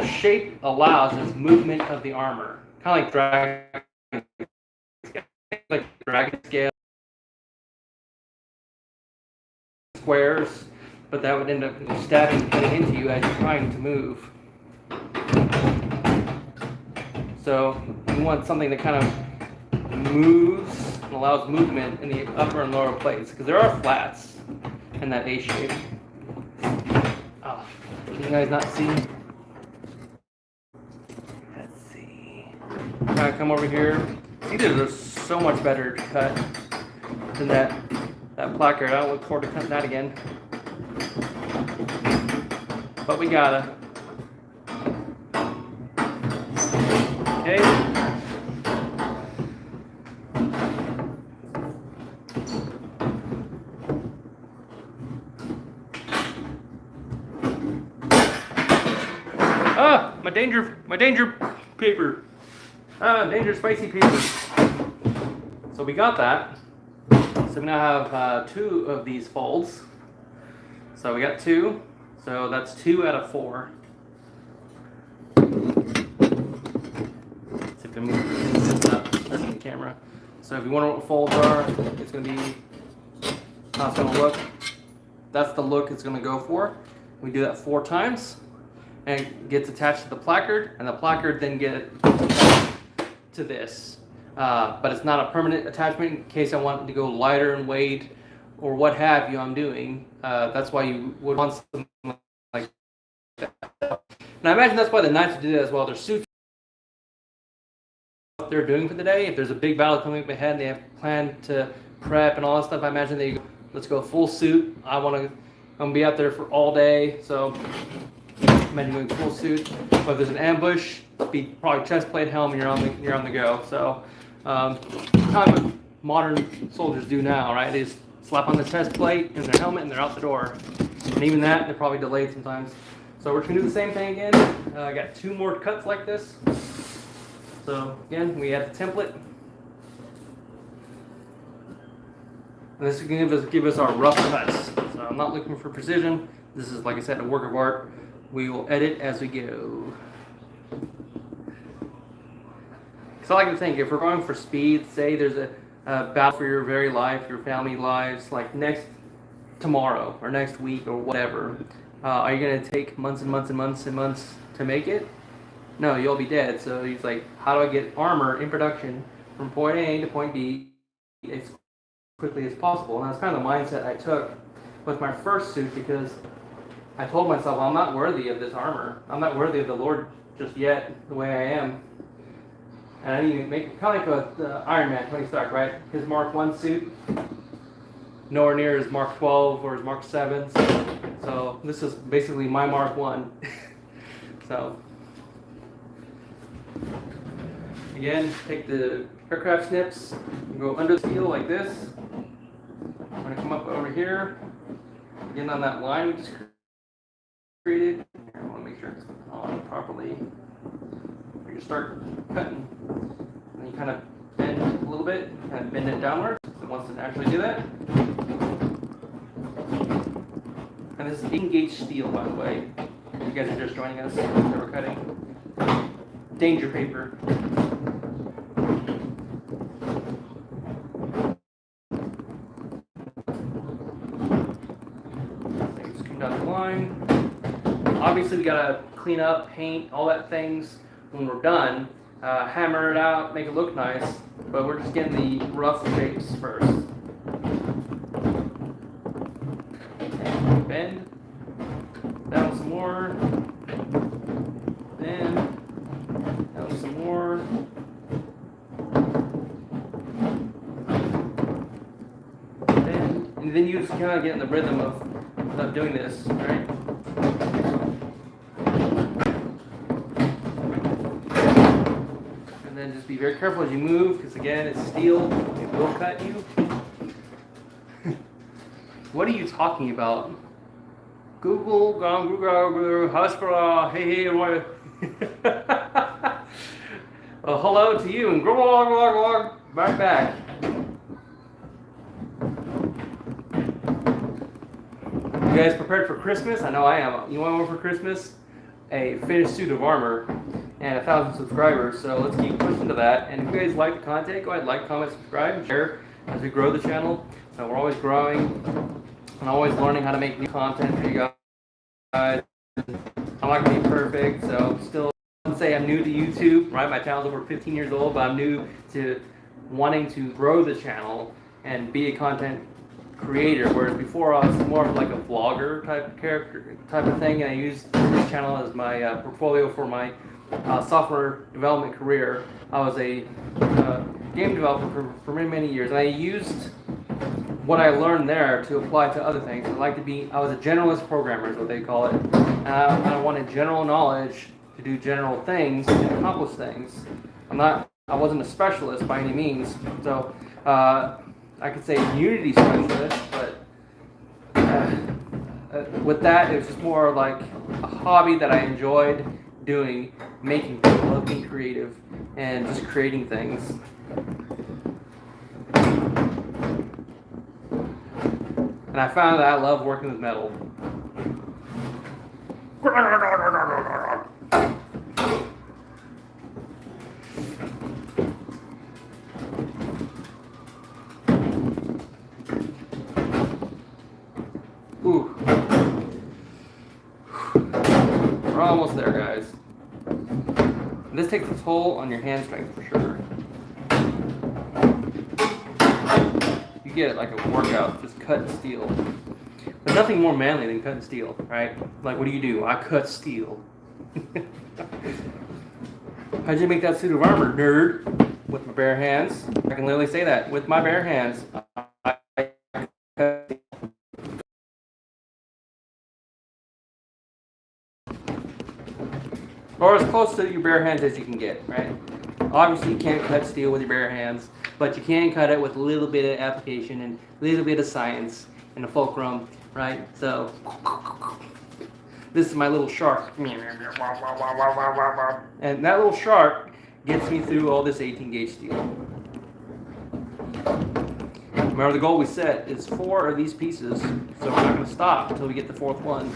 A: shape allows is movement of the armor, kind of like dragon scale squares, but that would end up stabbing, cutting into you as you're trying to move. So you want something that kind of moves and allows movement in the upper and lower plates, because there are flats in that A shape. Oh, can you guys not see? Let's see. Kind of come over here. See, there's so much better to cut than that placard. I don't look forward to cutting that again. But we gotta. Okay. Ah, my danger paper. Danger spicy paper. So we got that. So we now have 2 of these folds. So we got 2. So that's 2 out of 4. Let's see if I can move this up. That's in the camera. So if you wonder what folds are, it's going to be how it's going to look. That's the look it's going to go for. We do that 4 times, and it gets attached to the placard, and the placard then gets to this. But it's not a permanent attachment in case I want it to go lighter in weight or what have you I'm doing. That's why you would want something like that. And I imagine that's why the Knights do that as well. Their suits, what they're doing for the day. If there's a big battle coming up ahead and they have planned to prep and all that stuff, I imagine they go, let's go full suit. I'm gonna be out there for all day, so imagine going full suit. But if there's an ambush, be probably chest plate, helm, and you're on the go. So kind of what modern soldiers do now, right? They just slap on the chest plate and their helmet and they're out the door. And even that, they're probably delayed sometimes. So we're gonna do the same thing again. I got 2 more cuts like this. So again, we have the template. And this is gonna give us our rough cuts. So I'm not looking for precision. This is, like I said, a work of art. We will edit as we go. So I like to think, if we're going for speed, say there's a battle for your very life, your family lives, like tomorrow or next week or whatever, are you going to take months and months and months and months to make it? No, you'll be dead. So he's like, how do I get armor in production from point A to point B as quickly as possible? And that's kind of the mindset I took with my first suit, because I told myself, I'm not worthy of this armor. I'm not worthy of the Lord just yet, the way I am. And I need to make it kind of like with Iron Man, Tony Stark, right? His Mark 1 suit, nowhere near his Mark 12 or his Mark 7. So this is basically my Mark 1. So again, take the aircraft snips and go under the steel like this. I'm going to come up over here, again on that line we just created. Here, I want to make sure it's on properly. You start cutting, and then you kind of bend a little bit, kind of bend it downward, so it wants to naturally do that. And this is 18-gauge steel, by the way. If you guys are just joining us, that we're cutting. Danger paper. Just come down the line. Obviously, we gotta clean up, paint, all that things. When we're done, hammer it out, make it look nice, but we're just getting the rough shapes first. And bend down some more, then down some more, bend, and then you just kind of get in the rhythm of doing this, right? And then just be very careful as you move, because again, it's steel, it will cut you. What are you talking about? Google, hospital, hey, what? Well, hello to you and right back. You guys prepared for Christmas? I know I am. You want one for Christmas? A finished suit of armor and 1,000 subscribers. So let's keep pushing to that. And if you guys like the content, go ahead, like, comment, subscribe, and share as we grow the channel. We're always growing and always learning how to make new content for you guys. I'm not gonna be perfect, so still say I'm new to YouTube, right? My channel's over 15 years old, but I'm new to wanting to grow the channel and be a content creator, whereas before I was more of like a vlogger type of thing, and I used this channel as my portfolio for my software development career. I was a game developer for many years, and I used what I learned there to apply to other things. I was a generalist programmer is what they call it, and I wanted general knowledge to do general things and accomplish things. I wasn't a specialist by any means, so I could say Unity specialist, but with that, it was just more like a hobby that I enjoyed doing, making things, love being creative, and just creating things. And I found that I love working with metal. Ooh. We're almost there, guys. This takes a toll on your hand strength for sure. You get like a workout just cutting steel. But nothing more manly than cutting steel, right? Like, what do? I cut steel. How'd you make that suit of armor, nerd? With my bare hands. I can literally say that. With my bare hands, I cut steel. Or as close to your bare hands as you can get, right? Obviously, you can't cut steel with your bare hands, but you can cut it with a little bit of application and a little bit of science and a fulcrum, right? So, this is my little shark. And that little shark gets me through all this 18 gauge steel. Remember, the goal we set is 4 of these pieces, so we're not going to stop until we get the 4th one.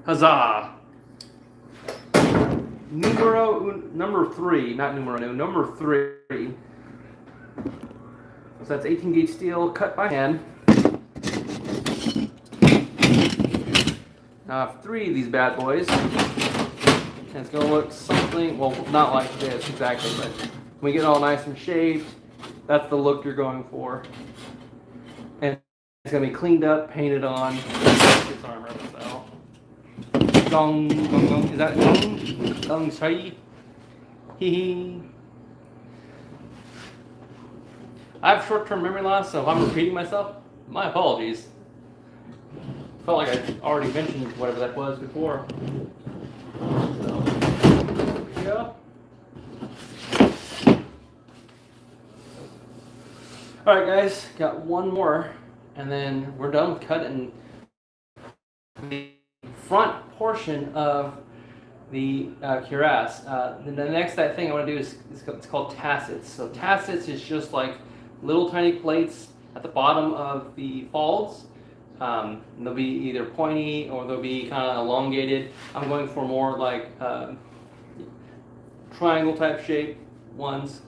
A: Huzzah! Number 3, not numero uno, number 3. So that's 18 gauge steel cut by hand. Now I have 3 of these bad boys. And it's going to look something, well, not like this exactly, but when we get it all nice and shaped, that's the look you're going for. And it's going to be cleaned up, painted on. This armor, so. Gong, gong, gong. Is that gong? Gong, sorry. Hee hee. I have short-term memory loss, so if I'm repeating myself, my apologies. Felt like I already mentioned whatever that was before. So, there we go. Alright guys, got one more, and then we're done with cutting the front portion of the cuirass. The next thing I want to do is it's called tassets. So tassets is just like little tiny plates at the bottom of the folds. They'll be either pointy or they'll be kind of elongated. I'm going for more like triangle type shape ones,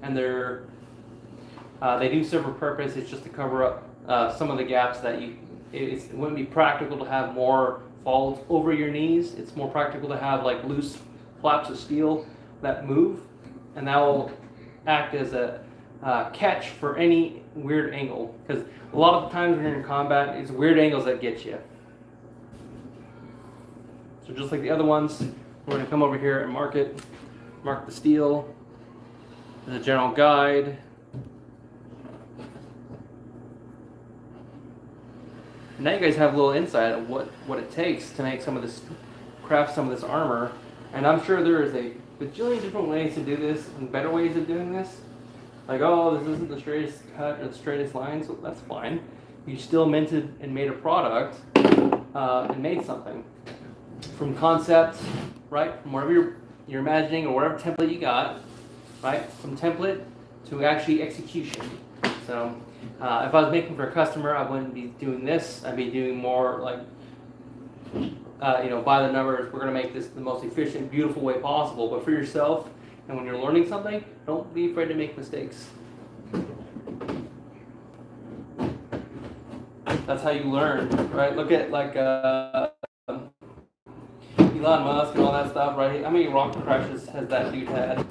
A: and they do serve a purpose. It's just to cover up some of the gaps that it wouldn't be practical to have more folds over your knees. It's more practical to have like loose flaps of steel that move, and that will act as a catch for any weird angle, because a lot of the times when you're in combat, it's weird angles that get you. So just like the other ones, we're going to come over here and mark the steel as a general guide. Now you guys have a little insight of what it takes to make craft some of this armor. And I'm sure there is a bajillion different ways to do this and better ways of doing this. Like, oh, this isn't the straightest cut or the straightest line, so that's fine. You still minted and made a product and made something from concept, right? From whatever you're imagining or whatever template you got, right? From template to actually execution. So if I was making for a customer, I wouldn't be doing this. I'd be doing more like, by the numbers. We're gonna make this the most efficient, beautiful way possible. But for yourself, and when you're learning something, don't be afraid to make mistakes. That's how you learn, right? Look at like Elon Musk and all that stuff, right? How many rocket crashes has that dude had?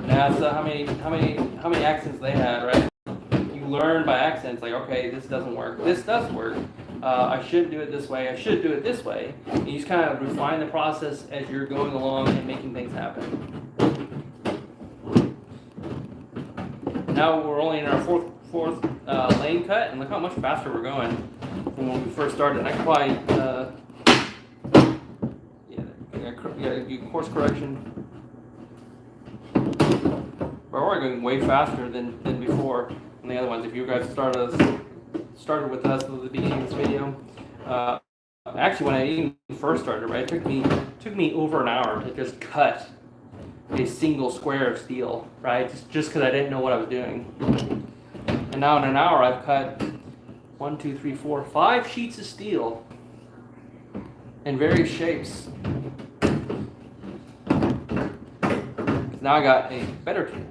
A: NASA, how many accidents they had, right? You learn by accidents, like, okay, this doesn't work. This does work. I should do it this way. I should do it this way. And you just kind of refine the process as you're going along and making things happen. Now we're only in our fourth lane cut, and look how much faster we're going from when we first started. I could probably do course correction. But we're going way faster than before on the other ones. If you guys started with us at the beginning of this video, actually when I even first started, right, it took me over an hour to just cut a single square of steel, right? Just because I didn't know what I was doing. And now in an hour, I've cut 1, 2, 3, 4, 5 sheets of steel in various shapes. Now I got a better tool.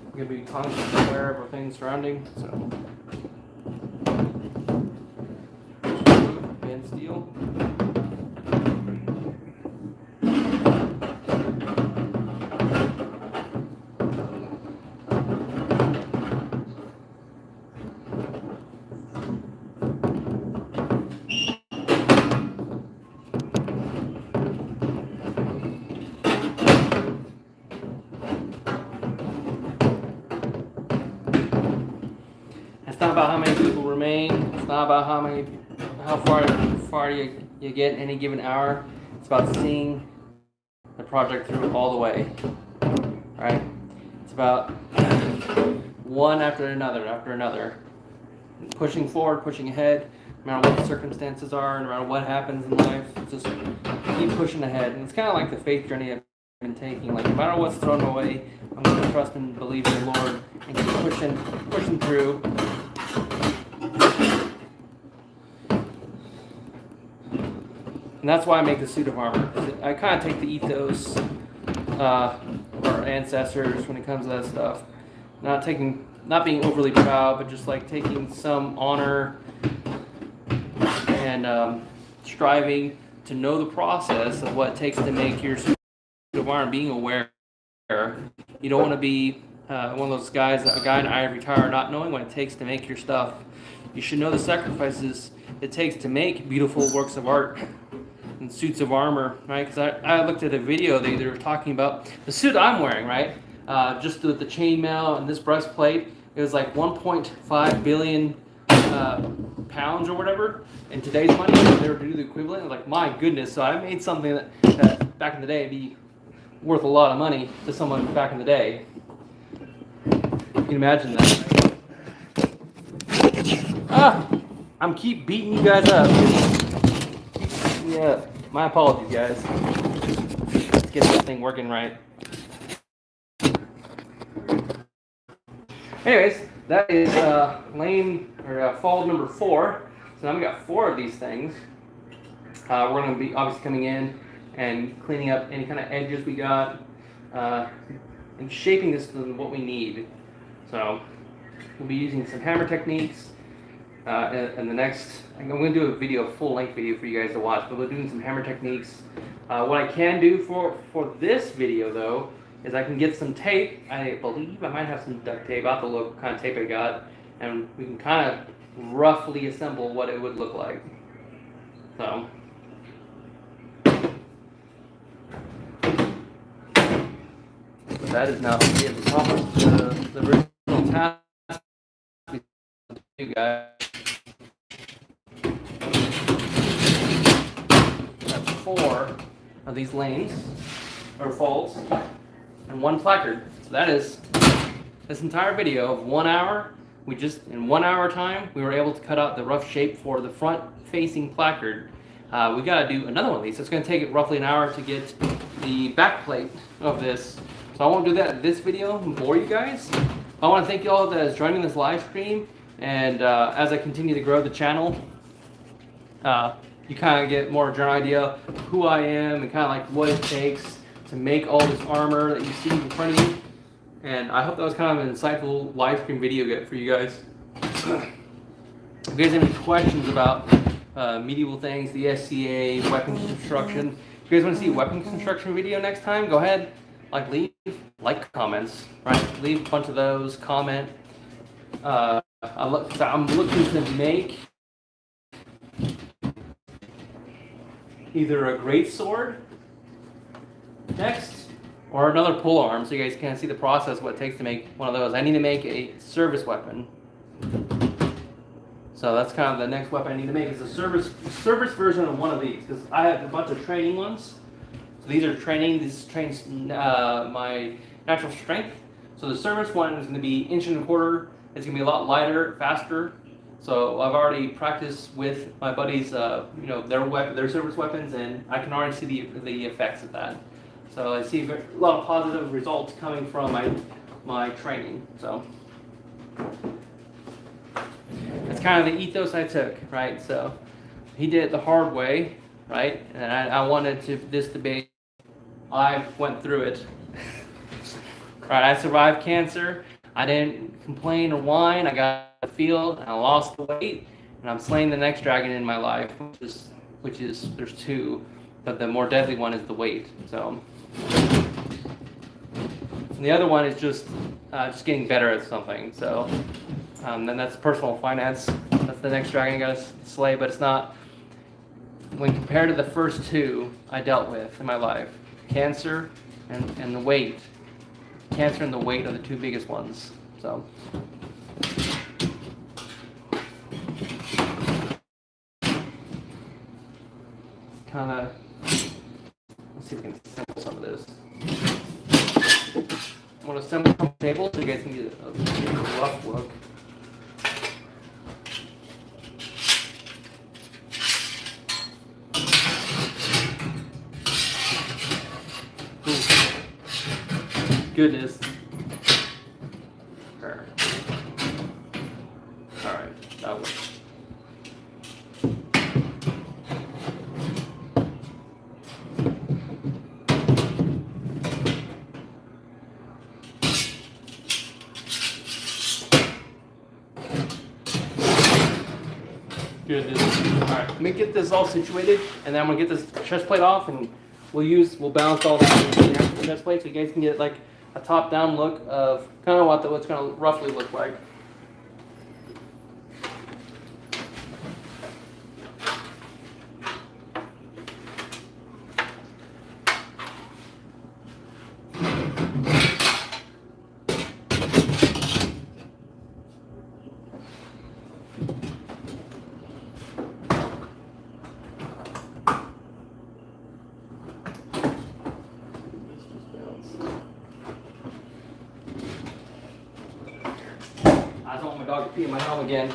A: I'm going to be constantly aware of everything surrounding. So, and steel. It's not about how many people remain. It's not about how far you get in any given hour. It's about seeing the project through all the way. Right? It's about one after another. Pushing forward, pushing ahead, no matter what the circumstances are, no matter what happens in life. Just keep pushing ahead. And it's kind of like the faith journey I've been taking. Like, no matter what's thrown away, I'm going to trust and believe in the Lord and keep pushing through. And that's why I make the suit of armor. I kind of take the ethos of our ancestors when it comes to that stuff. Not being overly proud, but just like taking some honor and striving to know the process of what it takes to make your suit of armor. Being aware. You don't want to be one of those guys, a guy in ivory tower, not knowing what it takes to make your stuff. You should know the sacrifices it takes to make beautiful works of art and suits of armor, right? Because I looked at a video, they were talking about the suit I'm wearing, right? Just with the chainmail and this breastplate, it was like 1.5 billion pounds or whatever. In today's money, if they were to do the equivalent, like, my goodness. So I made something that back in the day would be worth a lot of money to someone back in the day. You can imagine that, right? I'm keep beating you guys up. Yeah, my apologies, guys. Let's get this thing working right. Anyways, that is fold number 4. So now we got 4 of these things. We're going to be obviously coming in and cleaning up any kind of edges we got, and shaping this to what we need. So we'll be using some hammer techniques. And the next, I'm going to do a full-length video for you guys to watch, but we're doing some hammer techniques. What I can do for this video, though, is I can get some tape. I believe I might have some duct tape. I'll have to look what kind of tape I got, and we can kind of roughly assemble what it would look like. So that is now the top of the original task with you guys. 4 of these lanes, or folds, and 1 placard. So that is this entire video of 1 hour. We just, in 1 hour time, we were able to cut out the rough shape for the front-facing placard. We gotta do another one of these. So it's gonna take it roughly an hour to get the back plate of this. So I won't do that in this video and bore you guys. I want to thank you all that is joining this live stream, and as I continue to grow the channel, you kind of get more general idea of who I am and kind of like what it takes to make all this armor that you see in front of you. And I hope that was kind of an insightful live stream video for you guys. If you guys have any questions about medieval things, the SCA, weapon construction, if you guys want to see a weapon construction video next time, go ahead, leave comments, right? Leave a bunch of those, comment. I'm looking to make either a great sword next, or another pole arm, so you guys can see the process, what it takes to make one of those. I need to make a service weapon. So that's kind of the next weapon I need to make, is a service version of one of these, because I have a bunch of training ones. So these are training, this trains my natural strength. So the service one is going to be 1.25 inches. It's going to be a lot lighter, faster. So I've already practiced with my buddies, their service weapons, and I can already see the effects of that. So I see a lot of positive results coming from my training. So that's kind of the ethos I took, right? So he did it the hard way, right? And I wanted this to be, I went through it. Right, I survived cancer. I didn't complain or whine. I got the field, and I lost the weight, and I'm slaying the next dragon in my life, which is there's 2, but the more deadly one is the weight. So, and the other one is just getting better at something. So, then that's personal finance. That's the next dragon I gotta slay, but it's not. When compared to the first 2 I dealt with in my life, cancer and the weight. Cancer and the weight are the 2 biggest ones. So kind of, let's see if we can assemble some of this. I want to assemble a table so you guys can get a rough look. Goodness. Alright, that works. Goodness. Alright, let me get this all situated, and then I'm gonna get this chest plate off, and we'll balance all that in the chest plate so you guys can get like a top-down look of kind of what it's going to roughly look like. I don't want my dog to pee in my helm again.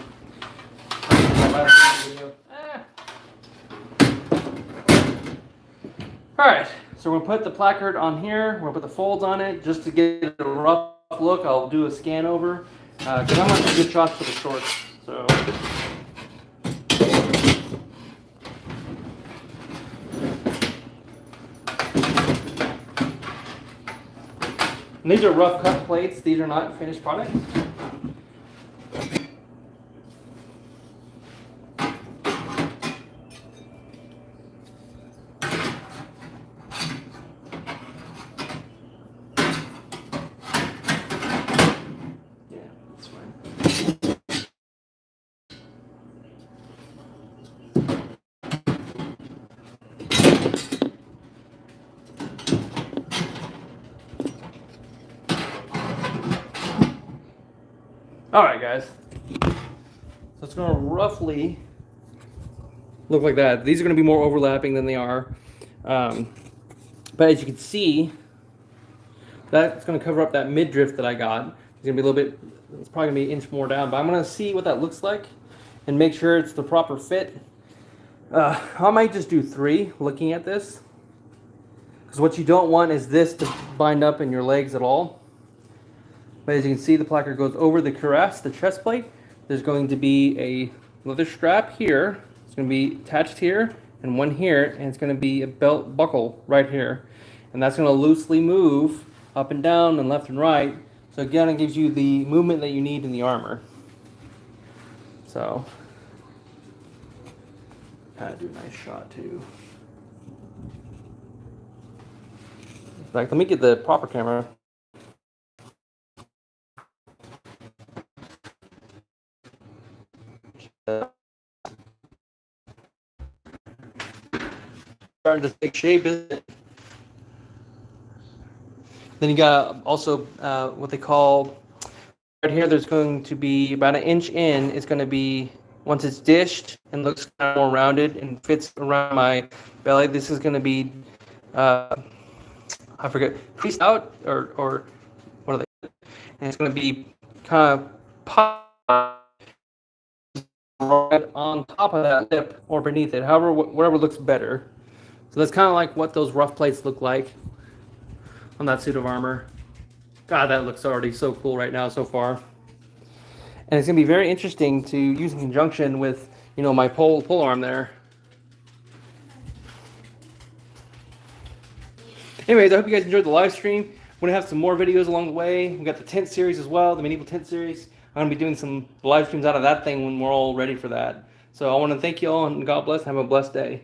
A: Alright, so we're going to put the placard on here. We're going to put the folds on it just to get a rough look. I'll do a scan over because I want some good shots for the shorts. So and these are rough cut plates. These are not finished products. Alright guys, so it's going to roughly look like that. These are going to be more overlapping than they are. But as you can see, that's going to cover up that midriff that I got. It's going to be a little bit, it's probably going to be an inch more down, but I'm going to see what that looks like and make sure it's the proper fit. I might just do 3 looking at this, because what you don't want is this to bind up in your legs at all. But as you can see, the placard goes over the cuirass, the chest plate. There's going to be a leather strap here. It's going to be attached here and one here, and it's going to be a belt buckle right here. And that's going to loosely move up and down and left and right. So again, it gives you the movement that you need in the armor. So, kind of do a nice shot too. Like, let me get the proper camera. Starting to take shape, isn't it? Then you got also what they call right here. There's going to be about 1 inch in. It's going to be, once it's dished and looks kind of more rounded and fits around my belly. This is going to be I forget, creased out or what are they? And it's going to be kind of pop right on top of that lip or beneath it, however, whatever looks better. So that's kind of like what those rough plates look like on that suit of armor. God, that looks already so cool right now so far. And it's going to be very interesting to use in conjunction with, you know, my pole arm there. Anyways, I hope you guys enjoyed the live stream. We're going to have some more videos along the way. We got the tent series as well, the medieval tent series. I'm going to be doing some live streams out of that thing when we're all ready for that. So I want to thank you all, and God bless. Have a blessed day.